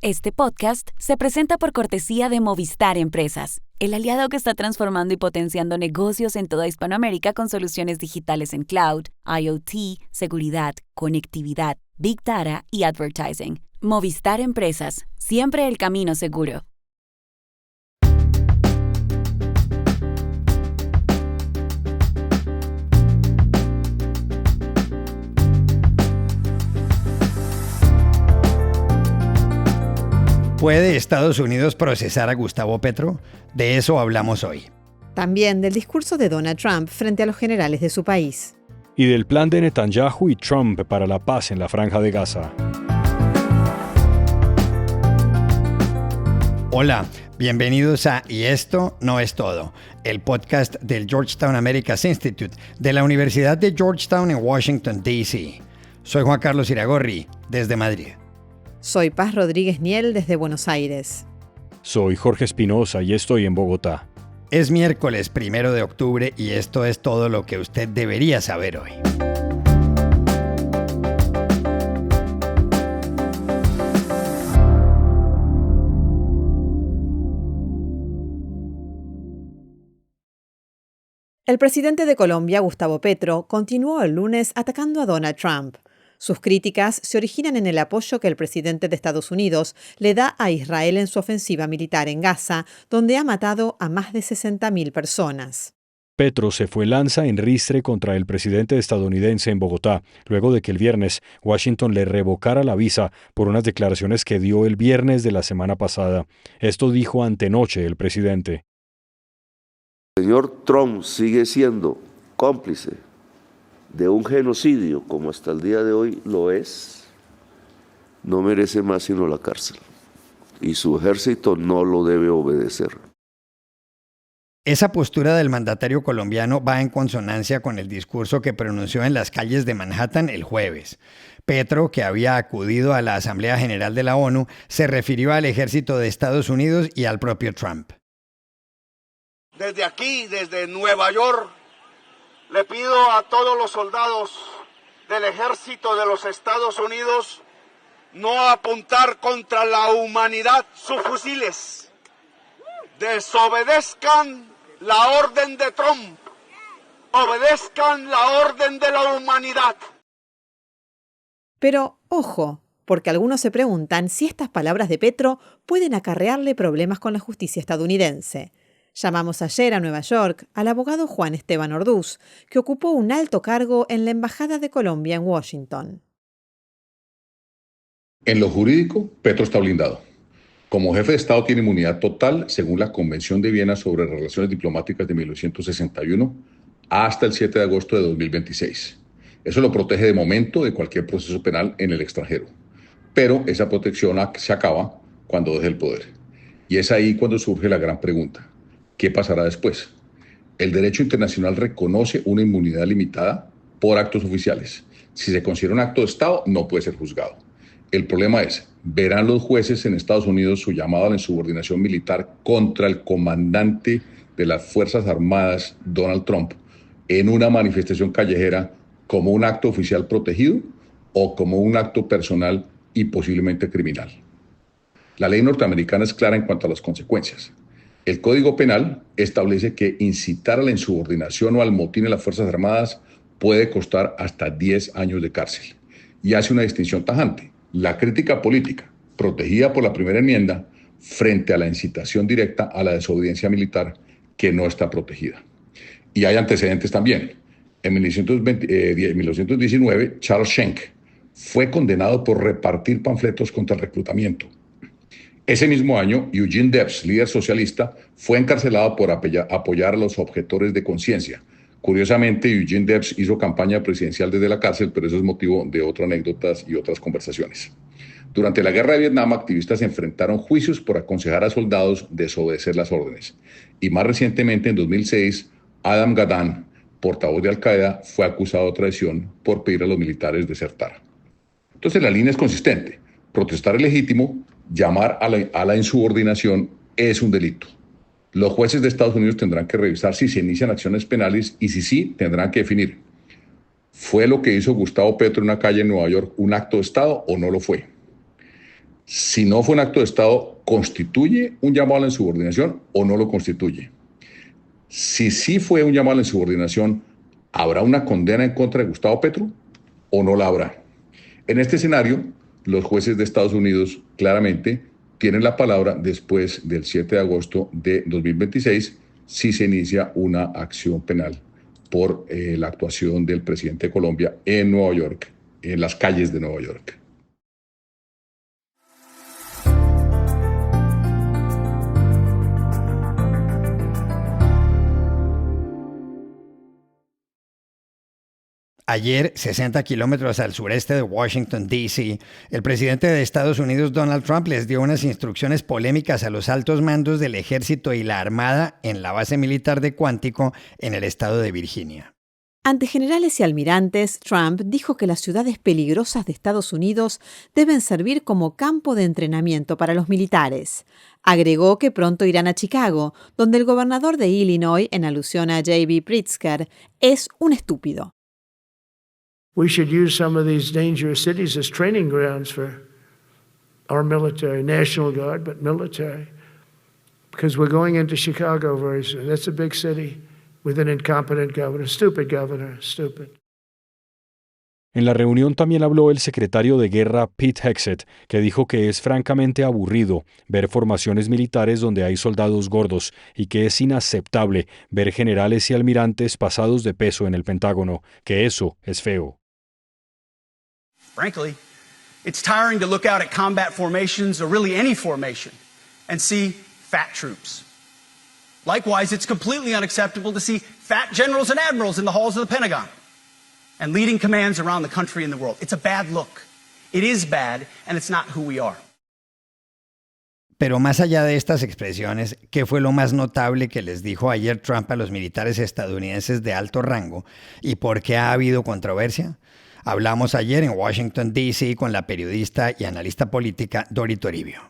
Este podcast se presenta por cortesía de Movistar Empresas, el aliado que está transformando y potenciando negocios en toda Hispanoamérica con soluciones digitales en cloud, IoT, seguridad, conectividad, Big Data y advertising. Movistar Empresas, siempre el camino seguro. ¿Puede Estados Unidos procesar a Gustavo Petro? De eso hablamos hoy. También del discurso de Donald Trump frente a los generales de su país. Y del plan de Netanyahu y Trump para la paz en la Franja de Gaza. Hola, bienvenidos a Y esto no es todo, el podcast del Georgetown Americas Institute de la Universidad de Georgetown en Washington, D.C. Soy Juan Carlos Iragorri, desde Madrid. Soy Paz Rodríguez Niel, desde Buenos Aires. Soy Jorge Espinosa y estoy en Bogotá. Es miércoles 1 de octubre y esto es todo lo que usted debería saber hoy. El presidente de Colombia, Gustavo Petro, continuó el lunes atacando a Donald Trump. Sus críticas se originan en el apoyo que el presidente de Estados Unidos le da a Israel en su ofensiva militar en Gaza, donde ha matado a más de 60.000 personas. Petro se fue lanza en ristre contra el presidente estadounidense en Bogotá, luego de que el viernes Washington le revocara la visa por unas declaraciones que dio el viernes de la semana pasada. Esto dijo antenoche el presidente. El señor Trump sigue siendo cómplice de un genocidio, como hasta el día de hoy lo es, no merece más sino la cárcel. Y su ejército no lo debe obedecer. Esa postura del mandatario colombiano va en consonancia con el discurso que pronunció en las calles de Manhattan el jueves. Petro, que había acudido a la Asamblea General de la ONU, se refirió al ejército de Estados Unidos y al propio Trump. Desde aquí, desde Nueva York, le pido a todos los soldados del ejército de los Estados Unidos no apuntar contra la humanidad sus fusiles. Desobedezcan la orden de Trump. Obedezcan la orden de la humanidad. Pero, ojo, porque algunos se preguntan si estas palabras de Petro pueden acarrearle problemas con la justicia estadounidense. Llamamos ayer a Nueva York al abogado Juan Esteban Orduz, que ocupó un alto cargo en la Embajada de Colombia en Washington. En lo jurídico, Petro está blindado. Como jefe de Estado tiene inmunidad total según la Convención de Viena sobre Relaciones Diplomáticas de 1961 hasta el 7 de agosto de 2026. Eso lo protege de momento de cualquier proceso penal en el extranjero. Pero esa protección se acaba cuando deje el poder. Y es ahí cuando surge la gran pregunta. ¿Qué pasará después? El derecho internacional reconoce una inmunidad limitada por actos oficiales. Si se considera un acto de Estado, no puede ser juzgado. El problema es, ¿verán los jueces en Estados Unidos su llamado a la insubordinación militar contra el comandante de las Fuerzas Armadas, Donald Trump, en una manifestación callejera como un acto oficial protegido o como un acto personal y posiblemente criminal? La ley norteamericana es clara en cuanto a las consecuencias. El Código Penal establece que incitar a la insubordinación o al motín en las Fuerzas Armadas puede costar hasta 10 años de cárcel. Y hace una distinción tajante. La crítica política, protegida por la primera enmienda, frente a la incitación directa a la desobediencia militar, que no está protegida. Y hay antecedentes también. En 1919, Charles Schenck fue condenado por repartir panfletos contra el reclutamiento. Ese mismo año, Eugene Debs, líder socialista, fue encarcelado por apoyar a los objetores de conciencia. Curiosamente, Eugene Debs hizo campaña presidencial desde la cárcel, pero eso es motivo de otras anécdotas y otras conversaciones. Durante la Guerra de Vietnam, activistas enfrentaron juicios por aconsejar a soldados desobedecer las órdenes. Y más recientemente, en 2006, Adam Gaddan, portavoz de Al-Qaeda, fue acusado de traición por pedir a los militares desertar. Entonces, la línea es consistente. Protestar es legítimo, llamar a la insubordinación es un delito. Los jueces de Estados Unidos tendrán que revisar si se inician acciones penales y si sí, tendrán que definir. ¿Fue lo que hizo Gustavo Petro en una calle en Nueva York un acto de Estado o no lo fue? Si no fue un acto de Estado, ¿constituye un llamado a la insubordinación o no lo constituye? Si sí fue un llamado a la insubordinación, ¿habrá una condena en contra de Gustavo Petro o no la habrá? En este escenario, los jueces de Estados Unidos claramente tienen la palabra después del 7 de agosto de 2026 si se inicia una acción penal por la actuación del presidente de Colombia en Nueva York, en las calles de Nueva York. Ayer, 60 kilómetros al sureste de Washington, D.C., el presidente de Estados Unidos, Donald Trump, les dio unas instrucciones polémicas a los altos mandos del ejército y la armada en la base militar de Quantico, en el estado de Virginia. Ante generales y almirantes, Trump dijo que las ciudades peligrosas de Estados Unidos deben servir como campo de entrenamiento para los militares. Agregó que pronto irán a Chicago, donde el gobernador de Illinois, en alusión a J.B. Pritzker, es un estúpido. We should use some of these dangerous cities as training grounds for our military, National Guard, but military. Because we're going into Chicago very soon. That's a big city with an incompetent governor, stupid governor, stupid. En la reunión también habló el secretario de Guerra Pete Hegseth, que dijo que es francamente aburrido ver formaciones militares donde hay soldados gordos y que es inaceptable ver generales y almirantes pasados de peso en el Pentágono, que eso es feo. Frankly, it's tiring to look out at combat formations, or really any formation, and see fat troops. Likewise, it's completely unacceptable to see fat generals and admirals in the halls of the Pentagon and leading commands around the country and the world. It's a bad look. It is bad, and it's not who we are. Pero más allá de estas expresiones, ¿qué fue lo más notable que les dijo ayer Trump a los militares estadounidenses de alto rango y por qué ha habido controversia? Hablamos ayer en Washington, D.C. con la periodista y analista política Dori Toribio.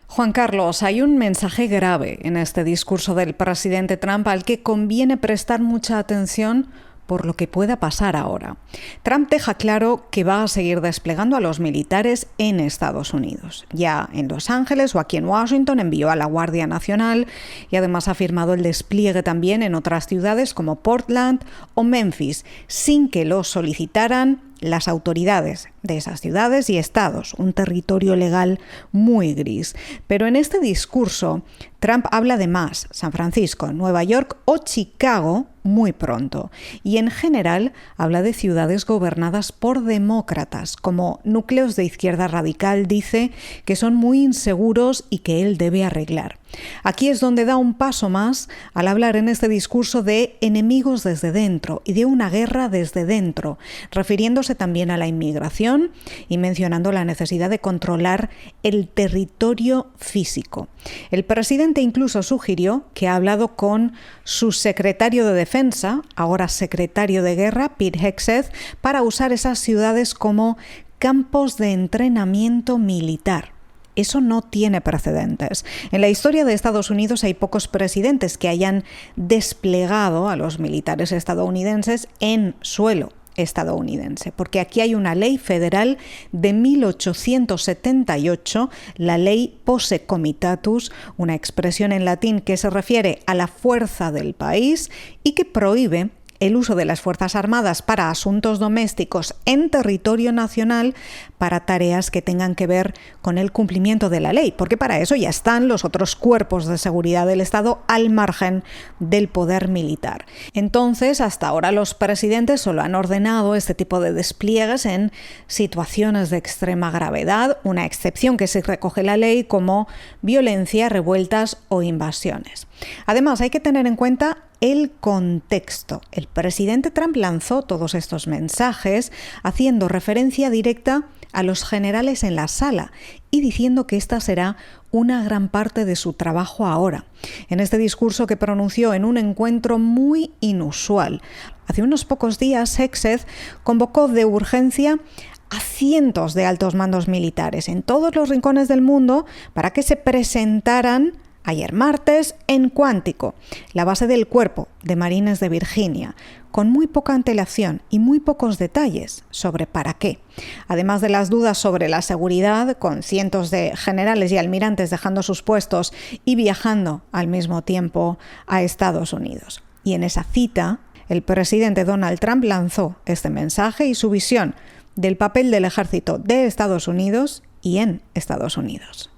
Juan Carlos, hay un mensaje grave en este discurso del presidente Trump al que conviene prestar mucha atención por lo que pueda pasar ahora. Trump deja claro que va a seguir desplegando a los militares en Estados Unidos. Ya en Los Ángeles o aquí en Washington envió a la Guardia Nacional y además ha firmado el despliegue también en otras ciudades como Portland o Memphis, sin que lo solicitaran las autoridades de esas ciudades y estados, un territorio legal muy gris. Pero en este discurso, Trump habla de más, San Francisco, Nueva York o Chicago muy pronto. Y en general habla de ciudades gobernadas por demócratas, como núcleos de izquierda radical, dice, que son muy inseguros y que él debe arreglar. Aquí es donde da un paso más al hablar en este discurso de enemigos desde dentro y de una guerra desde dentro, refiriéndose también a la inmigración y mencionando la necesidad de controlar el territorio físico. El presidente incluso sugirió que ha hablado con su secretario de Defensa, ahora secretario de Guerra, Pete Hegseth, para usar esas ciudades como campos de entrenamiento militar. Eso no tiene precedentes. En la historia de Estados Unidos hay pocos presidentes que hayan desplegado a los militares estadounidenses en suelo estadounidense, porque aquí hay una ley federal de 1878, la ley Posse Comitatus, una expresión en latín que se refiere a la fuerza del país y que prohíbe el uso de las Fuerzas Armadas para asuntos domésticos en territorio nacional para tareas que tengan que ver con el cumplimiento de la ley, porque para eso ya están los otros cuerpos de seguridad del Estado al margen del poder militar. Entonces, hasta ahora los presidentes solo han ordenado este tipo de despliegues en situaciones de extrema gravedad, una excepción que se recoge en la ley como violencia, revueltas o invasiones. Además, hay que tener en cuenta el contexto. El presidente Trump lanzó todos estos mensajes haciendo referencia directa a los generales en la sala y diciendo que esta será una gran parte de su trabajo ahora. En este discurso que pronunció en un encuentro muy inusual, hace unos pocos días, Hegseth convocó de urgencia a cientos de altos mandos militares en todos los rincones del mundo para que se presentaran Ayer martes, en Quantico, la base del Cuerpo de Marines de Virginia, con muy poca antelación y muy pocos detalles sobre para qué. Además de las dudas sobre la seguridad, con cientos de generales y almirantes dejando sus puestos y viajando al mismo tiempo a Estados Unidos. Y en esa cita, el presidente Donald Trump lanzó este mensaje y su visión del papel del ejército de Estados Unidos y en Estados Unidos.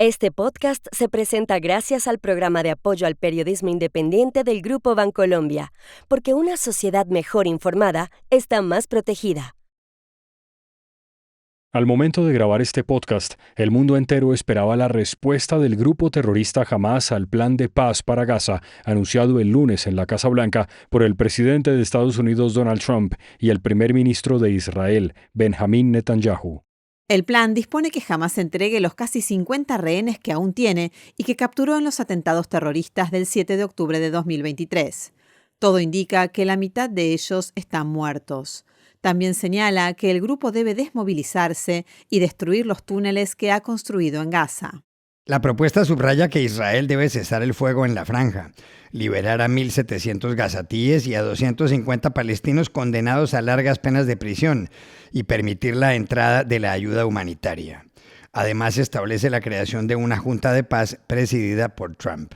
Este podcast se presenta gracias al programa de apoyo al periodismo independiente del Grupo Bancolombia, porque una sociedad mejor informada está más protegida. Al momento de grabar este podcast, el mundo entero esperaba la respuesta del grupo terrorista Hamás al plan de paz para Gaza, anunciado el lunes en la Casa Blanca por el presidente de Estados Unidos Donald Trump y el primer ministro de Israel, Benjamín Netanyahu. El plan dispone que Hamás entregue los casi 50 rehenes que aún tiene y que capturó en los atentados terroristas del 7 de octubre de 2023. Todo indica que la mitad de ellos están muertos. También señala que el grupo debe desmovilizarse y destruir los túneles que ha construido en Gaza. La propuesta subraya que Israel debe cesar el fuego en la franja, liberar a 1.700 gazatíes y a 250 palestinos condenados a largas penas de prisión y permitir la entrada de la ayuda humanitaria. Además, establece la creación de una junta de paz presidida por Trump.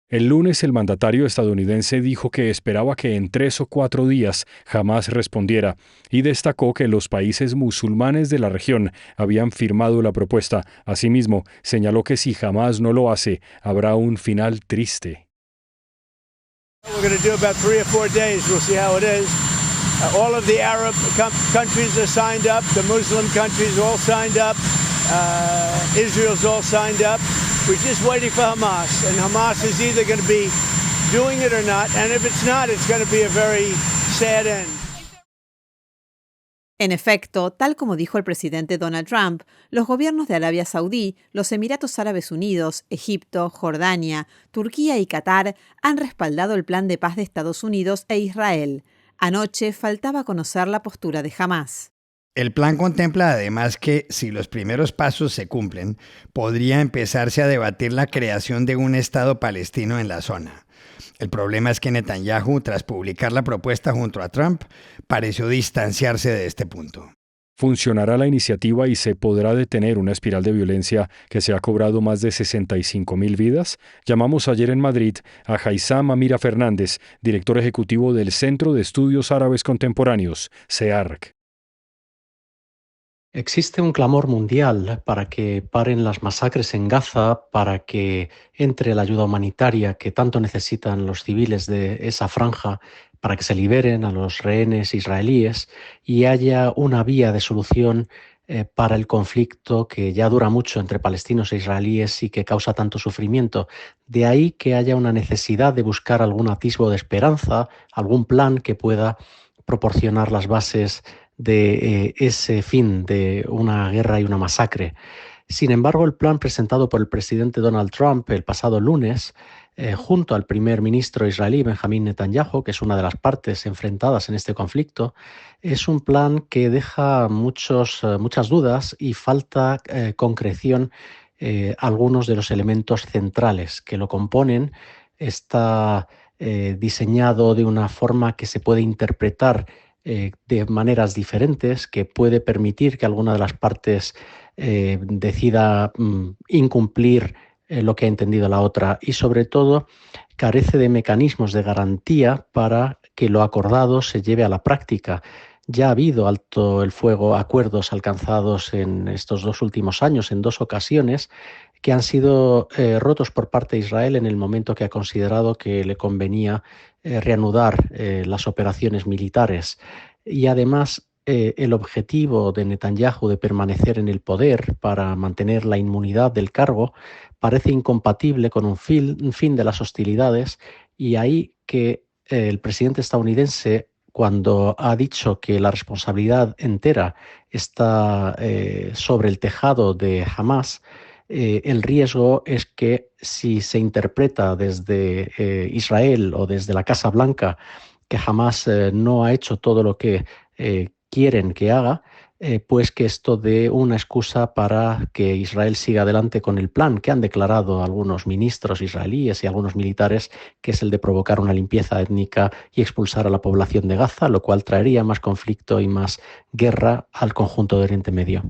El lunes el mandatario estadounidense dijo que esperaba que en 3 o 4 días Hamás respondiera y destacó que los países musulmanes de la región habían firmado la propuesta. Asimismo, señaló que si Hamás no lo hace, habrá un final triste. We're going to do about 3 or 4 days. We'll see how it is. All of the Arab countries are signed up. The Muslim countries all signed up. Israel's all signed up. We're just waiting for Hamas, and Hamas is either going to be doing it or not, and if it's not, it's going to be a very sad end. En efecto, tal como dijo el presidente Donald Trump, los gobiernos de Arabia Saudí, los Emiratos Árabes Unidos, Egipto, Jordania, Turquía y Qatar han respaldado el plan de paz de Estados Unidos e Israel. Anoche faltaba conocer la postura de Hamás. El plan contempla además que, si los primeros pasos se cumplen, podría empezarse a debatir la creación de un Estado palestino en la zona. El problema es que Netanyahu, tras publicar la propuesta junto a Trump, pareció distanciarse de este punto. ¿Funcionará la iniciativa y se podrá detener una espiral de violencia que se ha cobrado más de 65.000 vidas? Llamamos ayer en Madrid a Haitham Amira Fernández, director ejecutivo del Centro de Estudios Árabes Contemporáneos, CEARC. Existe un clamor mundial para que paren las masacres en Gaza, para que entre la ayuda humanitaria que tanto necesitan los civiles de esa franja, para que se liberen a los rehenes israelíes y haya una vía de solución para el conflicto que ya dura mucho entre palestinos e israelíes y que causa tanto sufrimiento. De ahí que haya una necesidad de buscar algún atisbo de esperanza, algún plan que pueda proporcionar las bases de ese fin de una guerra y una masacre. Sin embargo, el plan presentado por el presidente Donald Trump el pasado lunes, junto al primer ministro israelí Benjamín Netanyahu, que es una de las partes enfrentadas en este conflicto, es un plan que deja muchas dudas y falta concreción algunos de los elementos centrales que lo componen. Está diseñado de una forma que se puede interpretar de maneras diferentes, que puede permitir que alguna de las partes decida incumplir lo que ha entendido la otra y, sobre todo, carece de mecanismos de garantía para que lo acordado se lleve a la práctica. Ya ha habido alto el fuego, acuerdos alcanzados en estos 2 últimos años, en 2 ocasiones, que han sido rotos por parte de Israel en el momento que ha considerado que le convenía reanudar las operaciones militares. Y además el objetivo de Netanyahu de permanecer en el poder para mantener la inmunidad del cargo parece incompatible con un fin de las hostilidades, y ahí que el presidente estadounidense, cuando ha dicho que la responsabilidad entera está sobre el tejado de Hamás, el riesgo es que si se interpreta desde Israel o desde la Casa Blanca que Hamás no ha hecho todo lo que quieren que haga, pues que esto dé una excusa para que Israel siga adelante con el plan que han declarado algunos ministros israelíes y algunos militares, que es el de provocar una limpieza étnica y expulsar a la población de Gaza, lo cual traería más conflicto y más guerra al conjunto de Oriente Medio.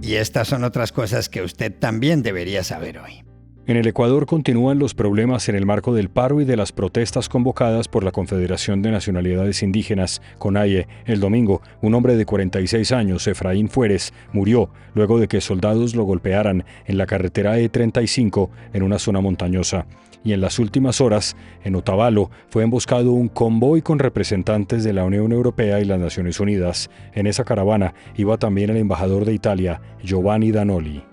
Y estas son otras cosas que usted también debería saber hoy. En el Ecuador continúan los problemas en el marco del paro y de las protestas convocadas por la Confederación de Nacionalidades Indígenas, CONAIE. El domingo, un hombre de 46 años, Efraín Fuérez, murió luego de que soldados lo golpearan en la carretera E35 en una zona montañosa. Y en las últimas horas, en Otavalo, fue emboscado un convoy con representantes de la Unión Europea y las Naciones Unidas. En esa caravana iba también el embajador de Italia, Giovanni Danoli.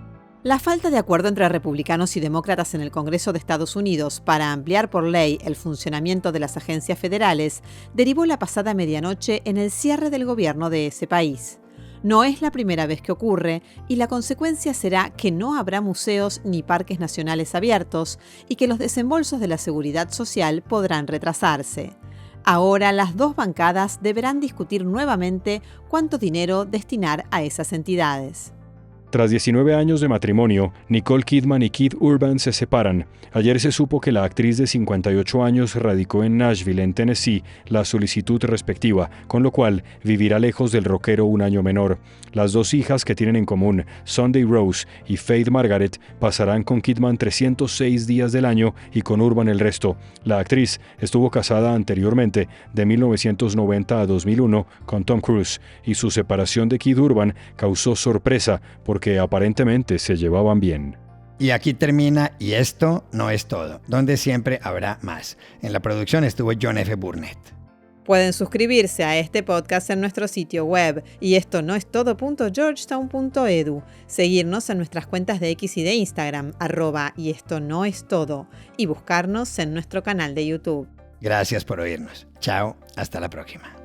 La falta de acuerdo entre republicanos y demócratas en el Congreso de Estados Unidos para ampliar por ley el funcionamiento de las agencias federales derivó la pasada medianoche en el cierre del gobierno de ese país. No es la primera vez que ocurre y la consecuencia será que no habrá museos ni parques nacionales abiertos y que los desembolsos de la seguridad social podrán retrasarse. Ahora las dos bancadas deberán discutir nuevamente cuánto dinero destinar a esas entidades. Tras 19 años de matrimonio, Nicole Kidman y Keith Urban se separan. Ayer se supo que la actriz de 58 años radicó en Nashville, en Tennessee, la solicitud respectiva, con lo cual vivirá lejos del rockero un año menor. Las dos hijas que tienen en común, Sunday Rose y Faith Margaret, pasarán con Kidman 306 días del año y con Urban el resto. La actriz estuvo casada anteriormente, de 1990 a 2001, con Tom Cruise, y su separación de Keith Urban causó sorpresa porque aparentemente se llevaban bien. Y aquí termina Y esto no es todo, donde siempre habrá más. En la producción estuvo John F. Burnett. Pueden suscribirse a este podcast en nuestro sitio web y esto no es todo.georgetown.edu, seguirnos en nuestras cuentas de X y de Instagram, @y esto no es todo, y buscarnos en nuestro canal de YouTube. Gracias por oírnos. Chao, hasta la próxima.